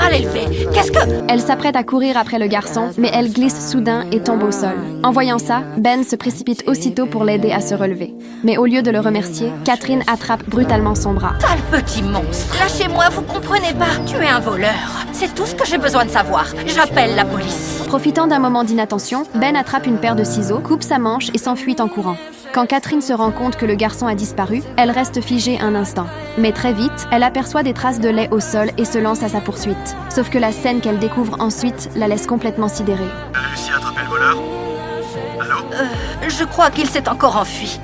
mal élevé. Qu'est-ce que... Elle s'apprête à courir après le garçon, mais elle glisse soudain et tombe au sol. En voyant ça, Ben se précipite aussitôt pour l'aider à se relever. Mais au lieu de le remercier, Catherine attrape brutalement son bras. Sale petit monstre. Lâchez-moi, vous comprenez pas. Tu es un voleur. C'est tout ce que j'ai besoin de savoir. J'appelle la police. Profitant d'un moment d'inattention, Ben attrape une paire de ciseaux, coupe sa manche et s'enfuit en courant. Quand Catherine se rend compte que le garçon a disparu, elle reste figée un instant. Mais très vite, elle aperçoit des traces de lait au sol et se lance à sa poursuite. Sauf que la scène qu'elle découvre ensuite la laisse complètement sidérée. T'as réussi à attraper le voleur? Allô? Je crois qu'il s'est encore enfui.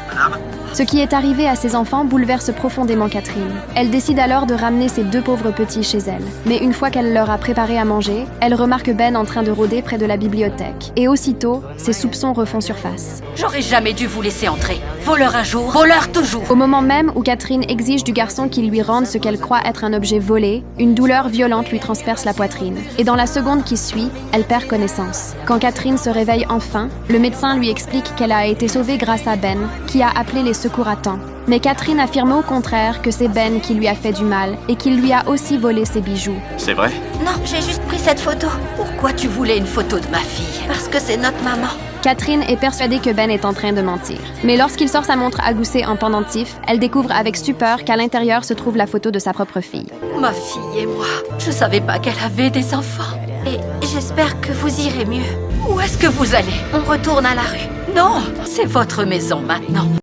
Madame? Ce qui est arrivé à ses enfants bouleverse profondément Catherine. Elle décide alors de ramener ses deux pauvres petits chez elle. Mais une fois qu'elle leur a préparé à manger, elle remarque Ben en train de rôder près de la bibliothèque. Et aussitôt, ses soupçons refont surface. J'aurais jamais dû vous laisser entrer. Voleur un jour, voleur toujours. Au moment même où Catherine exige du garçon qu'il lui rende ce qu'elle croit être un objet volé, une douleur violente lui transperce la poitrine. Et dans la seconde qui suit, elle perd connaissance. Quand Catherine se réveille enfin, le médecin lui explique qu'elle a été sauvée grâce à Ben, qui a appelé les secours à temps. Mais Catherine affirme au contraire que c'est Ben qui lui a fait du mal et qu'il lui a aussi volé ses bijoux. C'est vrai? Non, j'ai juste pris cette photo. Pourquoi tu voulais une photo de ma fille? Parce que c'est notre maman. Catherine est persuadée que Ben est en train de mentir. Mais lorsqu'il sort sa montre à gousset en pendentif, elle découvre avec stupeur qu'à l'intérieur se trouve la photo de sa propre fille. Ma fille et moi. Je savais pas qu'elle avait des enfants. Et j'espère que vous irez mieux. Où est-ce que vous allez? On retourne à la rue. Non, c'est votre maison maintenant.